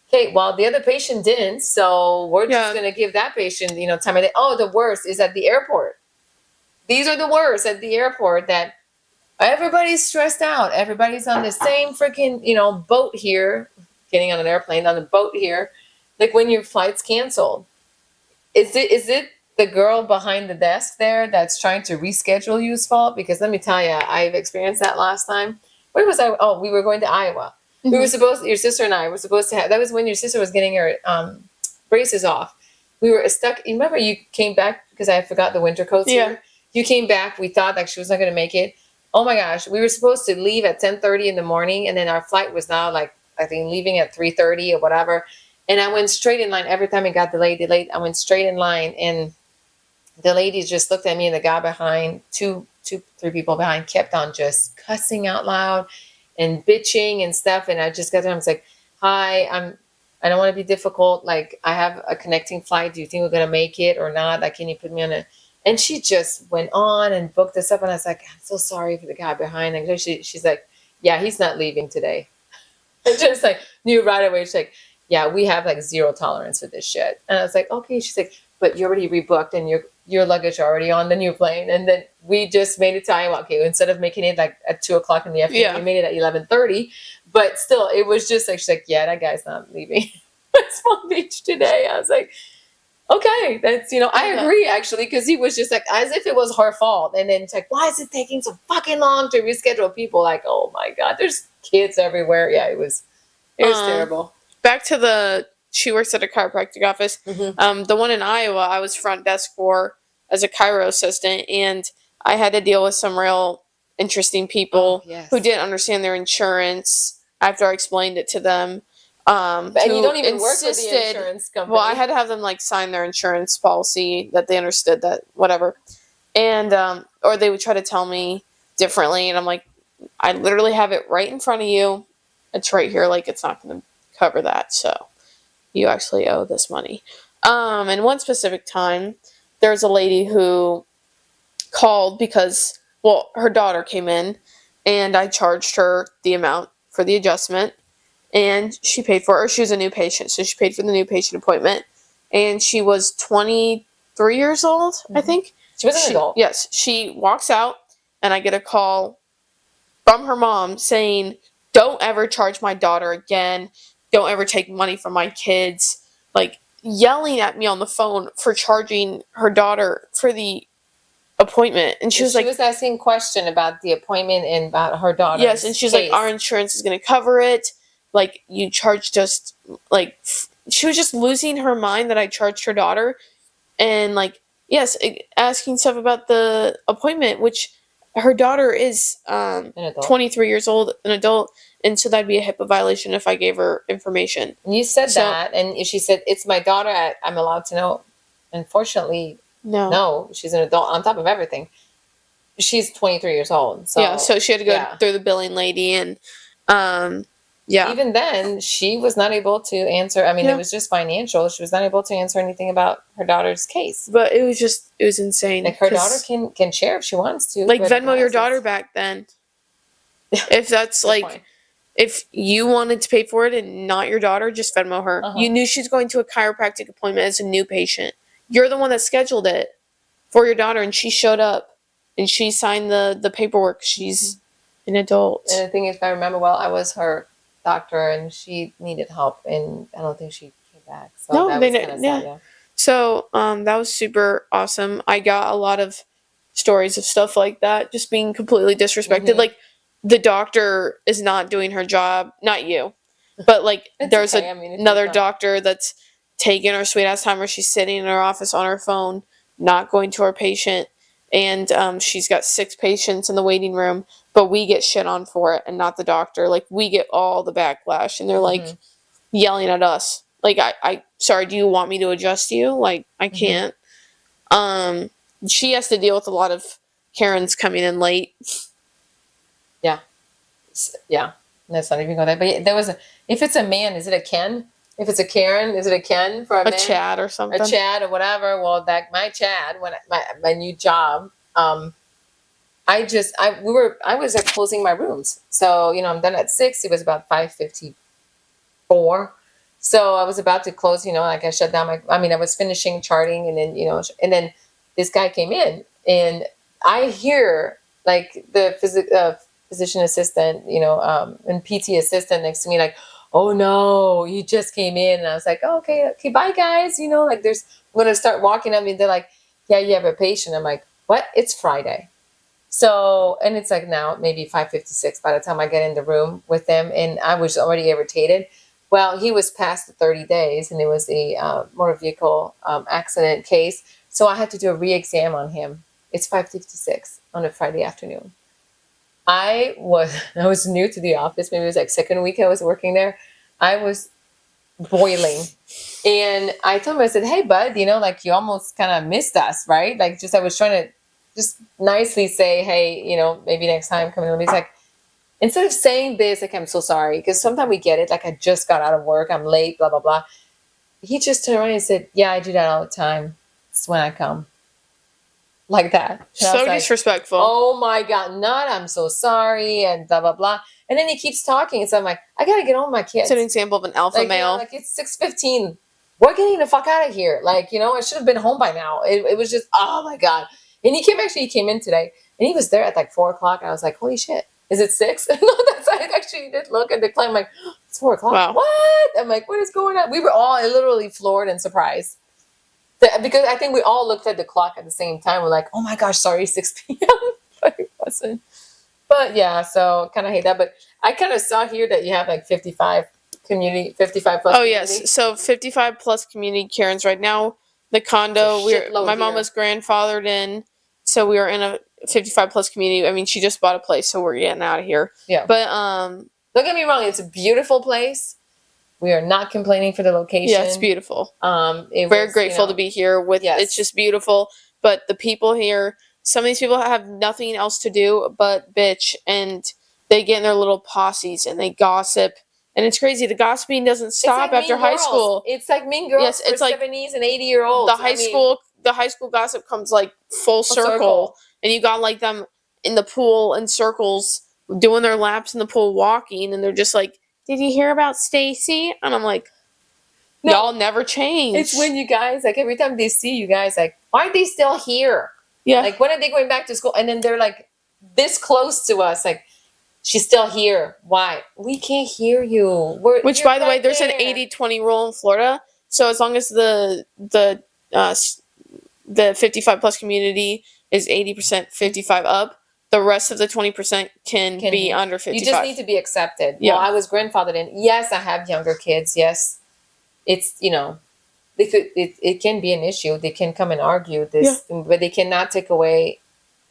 Okay, well, the other patient didn't, so we're just Yeah. going to give that patient, time of day. Oh, the worst is at the airport. These are the worst at the airport, that everybody's stressed out. Everybody's on the same freaking, boat here, getting on an airplane, on the boat here. Like when your flight's canceled. Is it the girl behind the desk there that's trying to reschedule you's fault? Because let me tell you, I've experienced that last time. Where was I? Oh, we were going to Iowa. We were supposed, your sister and I were supposed to have, that was when your sister was getting her braces off. We were stuck. You remember you came back because I forgot the winter coats here? You came back. We thought like she was not going to make it. Oh my gosh. We were supposed to leave at 10:30 in the morning. And then our flight was now like, I think leaving at 3:30 or whatever. And I went straight in line. Every time it got delayed, I went straight in line. And the lady just looked at me, and the guy behind, three people behind, kept on just cussing out loud and bitching and stuff. And I just got there. I was like, hi, I don't want to be difficult. Like, I have a connecting flight. Do you think we're going to make it or not? Like, can you put me on a And she just went on and booked us up. And I was like, I'm so sorry for the guy behind. And she's like, yeah, he's not leaving today. And just like knew right away. She's like, yeah, we have like zero tolerance for this shit. And I was like, okay. She's like, but you already rebooked and your luggage already on the new plane. And then we just made it to Iowa. Okay, instead of making it like at 2:00 in the afternoon, Yeah. we made it at 11:30. But still, it was just like, she's like, yeah, that guy's not leaving West Palm Beach today. I was like, okay, that's, I agree actually, because he was just like, as if it was her fault. And then it's like, why is it taking so fucking long to reschedule people? Like, oh my God, there's kids everywhere. Yeah, it was terrible. Back to she works at a chiropractic office. Mm-hmm. The one in Iowa, I was front desk for as a chiro assistant, and I had to deal with some real interesting people who didn't understand their insurance after I explained it to them. And you don't even work for the insurance company. Well, I had to have them like sign their insurance policy that they understood that whatever, and or they would try to tell me differently, and I'm like, I literally have it right in front of you. It's right here. Like, it's not going to cover that. So you actually owe this money. And one specific time, there's a lady who called because, well, her daughter came in and I charged her the amount for the adjustment and she paid for it. Or she was a new patient, so she paid for the new patient appointment. And she was 23 years old, I think. She was an adult. Yes. She walks out and I get a call from her mom saying, don't ever charge my daughter again. Don't ever take money from my kids. Like, yelling at me on the phone for charging her daughter for the appointment. And she was asking a question about the appointment and about her daughter's yes, and she's like, our insurance is going to cover it. Like, you charged us, like, she was just losing her mind that I charged her daughter. And, like, yes, asking stuff about the appointment, which her daughter is 23 years old, an adult, and so that'd be a HIPAA violation if I gave her information. And you said that, and she said, it's my daughter, I'm allowed to know. Unfortunately, no, she's an adult on top of everything. She's 23 years old. So yeah, so she had to go through the billing lady, and even then, she was not able to answer. I mean, it was just financial. She was not able to answer anything about her daughter's case. But it was insane. Like, her daughter can share if she wants to. Like, Venmo your daughter back then. If that's like, if you wanted to pay for it and not your daughter, just Venmo her. You knew she's going to a chiropractic appointment as a new patient. You're the one that scheduled it for your daughter, and she showed up, and she signed the paperwork. She's an adult. And the thing is, if I remember well, I was her doctor, and she needed help, and I don't think she came back. So that was kind of sad, yeah. So that was super awesome. I got a lot of stories of stuff like that, just being completely disrespected. Like, the doctor is not doing her job, not you, but like there's another doctor that's taking her sweet ass time where she's sitting in her office on her phone, not going to her patient, and she's got 6 patients in the waiting room, but we get shit on for it and not the doctor. Like, we get all the backlash, and they're like yelling at us. Like, I sorry, do you want me to adjust you? Like, I can't. She has to deal with a lot of Karens coming in late. Yeah, let's not even go there. But there was if it's a man, is it a Ken? If it's a Karen, is it a Ken for a man? Chad or something? A Chad or whatever. Well, my Chad, when my new job, I was like closing my rooms. So, I'm done at 6. It was about 5:54. So I was about to close, like I shut down I was finishing charting, and then, and then this guy came in, and I hear like the physician assistant, and PT assistant next to me, like, oh no, you just came in. And I was like, oh, okay, bye guys. Like I'm going to start walking up, and they're like, yeah, you have a patient. I'm like, what? It's Friday. So, and it's like now maybe 5:56 by the time I get in the room with them, and I was already irritated. Well, he was past the 30 days, and it was a motor vehicle accident case. So I had to do a re-exam on him. It's 5:56 on a Friday afternoon. I was new to the office. Maybe it was like second week I was working there. I was boiling. And I told him, I said, hey, bud, like, you almost kind of missed us, right? Like, I was trying to just nicely say, hey, maybe next time come in. He's like, instead of saying this, like, I'm so sorry, because sometimes we get it, like, I just got out of work, I'm late, blah, blah, blah. He just turned around and said, yeah, I do that all the time. It's when I come. like that. And I So was like, disrespectful. oh my God, not, I'm so sorry, and blah, blah, blah. And then he keeps talking. So I'm like, I got to get on with my kids. It's an example of an alpha like, male. like it's 6:15. We're getting the fuck out of here. Like, I should have been home by now. It was just, oh my God. And he came in today and he was there at like 4:00. I was like, holy shit, is it 6? No, that's, I actually did look at the clock. I'm like, it's 4:00. Wow. What? I'm like, what is going on? We were all literally floored and surprised. Because I think we all looked at the clock at the same time. We're like, oh my gosh, sorry, 6 p.m. But it wasn't. But yeah, so kind of hate that. But I kind of saw here that you have like 55 plus Oh community. yes, so 55 plus community Karens right now. The condo, my mom was grandfathered in, so we were in a 55 plus community. I mean, she just bought a place, so we're getting out of here. Yeah. But don't get me wrong, it's a beautiful place. We are not complaining for the location. Yeah, it's beautiful. Very grateful to be here. It's just beautiful. But the people here, some of these people have nothing else to do but bitch, and they get in their little posses and they gossip. And it's crazy. The gossiping doesn't stop after high school. It's like Mean Girls. Yes, it's like 70s and 80-year-olds. The high school gossip comes like full circle, and you got like them in the pool in circles doing their laps in the pool, walking, and they're just like, did you hear about Stacy? And I'm like, no, y'all never change. It's when you guys, like, every time they see you guys, like, why are they still here? Yeah. Like, when are they going back to school? And then they're like this close to us, like, she's still here. Why? We can't hear you. Which, by the way, there's an 80-20 rule in Florida. So as long as the 55 plus community is 80% 55 up, the rest of the 20% can be under 55. You just need to be accepted. Yeah. Well, I was grandfathered in. Yes, I have younger kids. Yes, it's, it can be an issue. They can come and argue this, but they cannot take away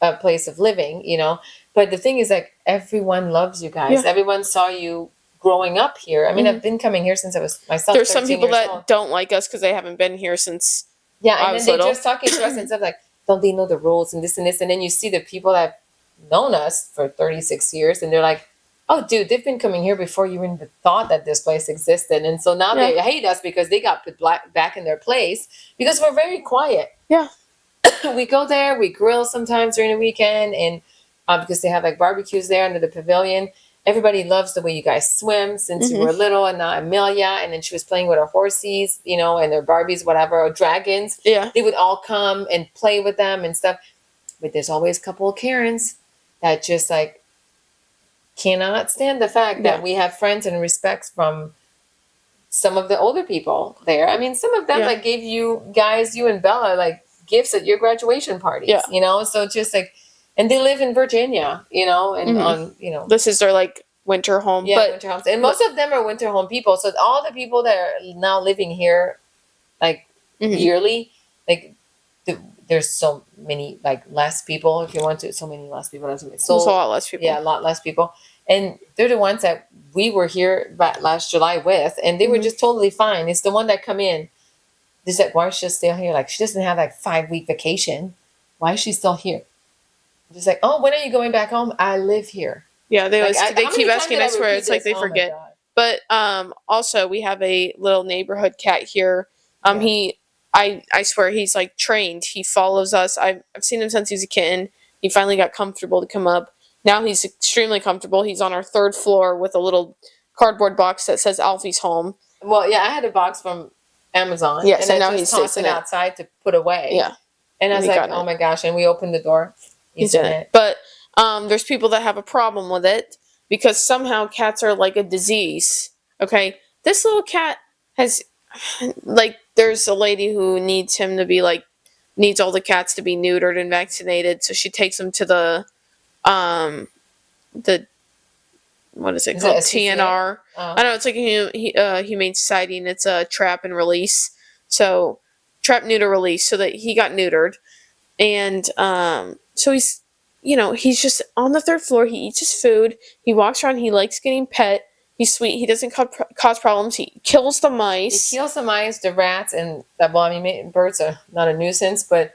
a place of living, But the thing is, like, everyone loves you guys. Yeah. Everyone saw you growing up here. I mean, I've been coming here since I was myself. There's some people that don't like us because they haven't been here since I was little. They're just talking to us and stuff like, don't they know the rules and this and this? And then you see the people that known us for 36 years and they're like, oh dude, they've been coming here before you even thought that this place existed, and so now they hate us because they got put back in their place because we're very quiet. Yeah. We go there, we grill sometimes during the weekend, and because they have like barbecues there under the pavilion. Everybody loves the way you guys swim since you were little, and now Amelia, and then she was playing with her horsies, and their Barbies, whatever, or dragons. Yeah. They would all come and play with them and stuff. But there's always a couple of Karens that just like cannot stand the fact that we have friends and respects from some of the older people there. I mean, some of them like gave you and Bella like gifts at your graduation parties, so just like, and they live in Virginia, and this is their like winter home. Yeah, winter homes. And most of them are winter home people. So all the people that are now living here like yearly, like there's so many like less people, if you want to, so many less people. So there's a lot less people. Yeah, a lot less people. And they're the ones that we were here last July with, and they were just totally fine. It's the one that come in. They said, why is she still here? Like, she doesn't have like 5-week vacation. Why is she still here? Just like, oh, when are you going back home? I live here. Yeah, they keep asking us where it's like they forget. But also we have a little neighborhood cat here. I swear he's like trained. He follows us. I've seen him since he was a kitten. He finally got comfortable to come up. Now he's extremely comfortable. He's on our 3rd floor with a little cardboard box that says Alfie's home. Well, yeah, I had a box from Amazon. Yes, and now he's tossed it outside to put away. Yeah. And I was like, oh my gosh. And we opened the door. He's in it. But there's people that have a problem with it because somehow cats are like a disease. Okay? This little cat has, like, there's a lady who needs him to be like, needs all the cats to be neutered and vaccinated. So she takes them to the what is it called? TNR. I don't know. It's like a humane society, and it's a trap and release. So trap, neuter, release. So that he got neutered, and so he's just on the 3rd floor. He eats his food. He walks around. He likes getting pet. He's sweet. He doesn't cause problems. He kills the mice. He kills the mice, the rats, and birds are not a nuisance, but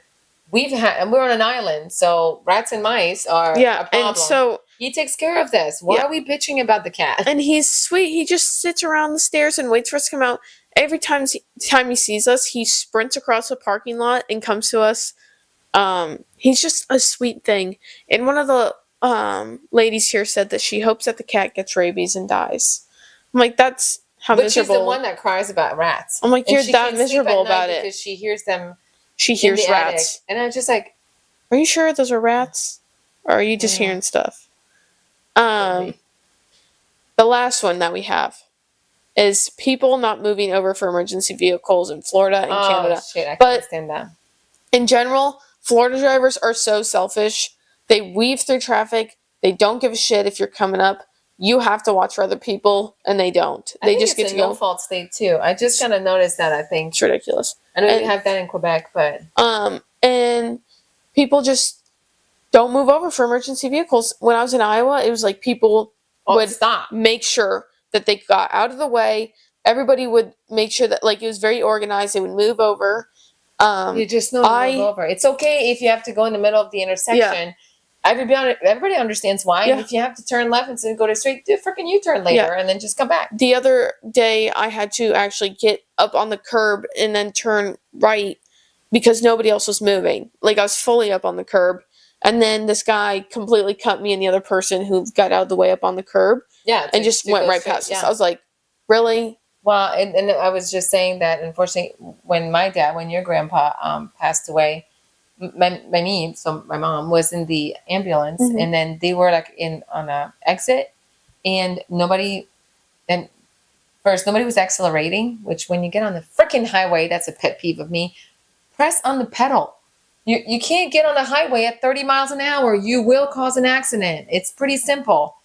and we're on an island, so rats and mice are a problem. And so he takes care of this. Why are we bitching about the cat? And he's sweet. He just sits around the stairs and waits for us to come out. Every time he sees us, he sprints across the parking lot and comes to us. He's just a sweet thing. And one of the ladies here said that she hopes that the cat gets rabies and dies. I'm like, that's how But miserable. she's the one that cries about rats. I'm like, and you're she that can't sleep miserable at night about it. because she hears them She in hears the attic. rats. And I'm just like, Are you sure those are rats? Or are you just hearing stuff? The last one that we have is people not moving over for emergency vehicles in Florida and Canada. Shit, I But can't stand that. in general, Florida drivers are so selfish. They weave through traffic. They don't give a shit if you're coming up. You have to watch for other people, and they don't. They just get to go. It's a no-fault state too. I just kind of noticed that. I think it's ridiculous. I know you have that in Quebec, but and people just don't move over for emergency vehicles. When I was in Iowa, it was like people would stop. make sure that they got out of the way. Everybody would make sure that, like, it was very organized. They would move over. You just know to move over. It's okay if you have to go in the middle of the intersection. Everybody understands why. And if you have to turn left and go to straight, do a freaking U-turn later and then just come back. The other day, I had to actually get up on the curb and then turn right because nobody else was moving. Like, I was fully up on the curb. And then this guy completely cut me and the other person who got out of the way up on the curb. And just went right past us. I was like, really? Well, and I was just saying that, unfortunately, when your grandpa passed away, my mom was in the ambulance, and then they were like on a exit, and nobody was accelerating, which when you get on the freaking highway, that's a pet peeve of me. Press on the pedal. You can't get on the highway at 30 miles an hour. You will cause an accident. It's pretty simple.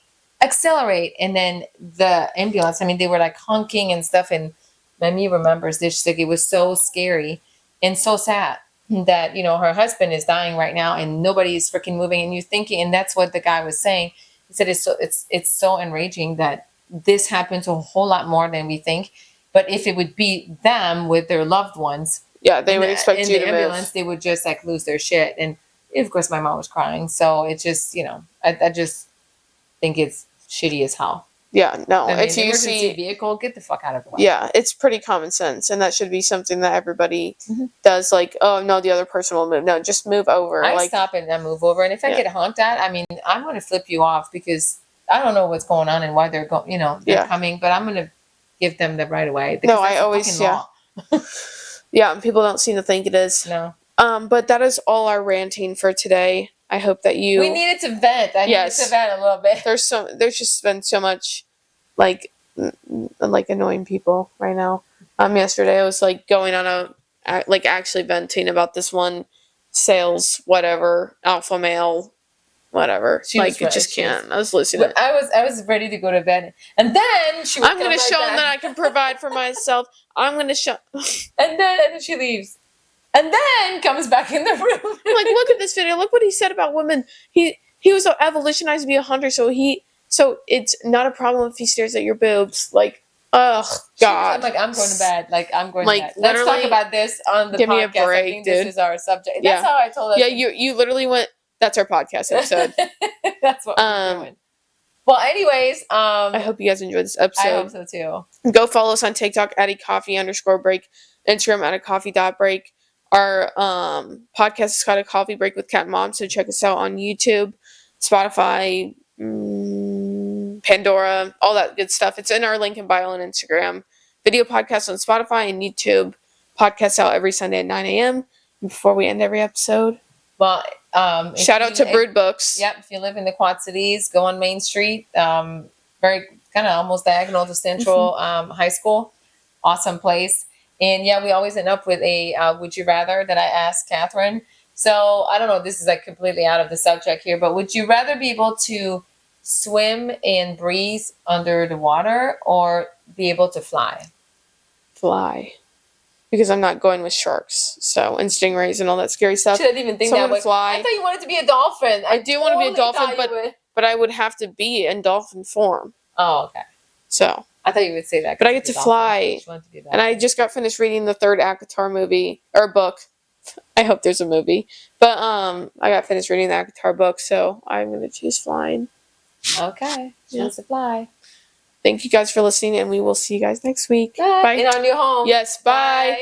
Accelerate. And then the ambulance, they were like honking and stuff, and Mamie remembers this. Like, it was so scary and so sad that her husband is dying right now and nobody is freaking moving, and you're thinking, and that's what the guy was saying. He said it's so enraging that this happens a whole lot more than we think. But if it would be them with their loved ones, they would expect you to move. In the ambulance, they would just like lose their shit. And of course my mom was crying, so it's just I just think it's shitty as hell. Yeah, no. It's an emergency vehicle. Get the fuck out of the way. Yeah, it's pretty common sense, and that should be something that everybody does. Like, oh no, the other person will move. No, just move over. I stop and then move over, and if I get honked at, I'm going to flip you off because I don't know what's going on and why they're going. They're coming, but I'm going to give them the right of way. No, I always yeah, and people don't seem to think it is. No. But that is all our ranting for today. I hope that you. We needed to vent. I needed to vent a little bit. There's just been so much, like annoying people right now. Yesterday I was like going on actually venting about this one sales whatever alpha male whatever. Just can't. I was listening. I was ready to go to bed, and then she. I'm going to show him that I can provide for myself. I'm going to show. And then she leaves. And then comes back in the room. I'm like, look at this video. Look what he said about women. He was evolutionized to be a hunter, so it's not a problem if he stares at your boobs. Like, ugh, God. I'm like, I'm going to bed. I'm going to bed. Let's talk about this on the give podcast. Me a break, I think dude. This is our subject. That's how I told her. Yeah, you literally went. That's our podcast episode. That's what we're doing. Well, anyways, I hope you guys enjoyed this episode. I hope so too. Go follow us on TikTok at @coffee_break, Instagram at @coffee.break. Our podcast is called A Coffee Break with Cat and Mom, so check us out on YouTube, Spotify, Pandora, all that good stuff. It's in our link in bio on Instagram. Video podcasts on Spotify and YouTube. Podcasts out every Sunday at 9 a.m. Before we end every episode. Well, shout out to Brood Books. Yep, if you live in the Quad Cities, go on Main Street. Very kind of almost diagonal to Central High School. Awesome place. And yeah, we always end up with a would you rather that I asked Catherine. So I don't know, this is like completely out of the subject here, but would you rather be able to swim and breathe under the water or be able to fly? Fly. Because I'm not going with sharks, and stingrays and all that scary stuff. I didn't even think that way. Fly. I thought you wanted to be a dolphin. I do want to be a dolphin, but I would have to be in dolphin form. Oh, okay. So I thought you would say that. But I get to fly. And I just got finished reading the third ACOTAR movie or book. I hope there's a movie. But I got finished reading the ACOTAR book, so I'm going to choose flying. Okay. Choose to fly. Thank you guys for listening, and we will see you guys next week. Bye. In our new home. Yes, bye.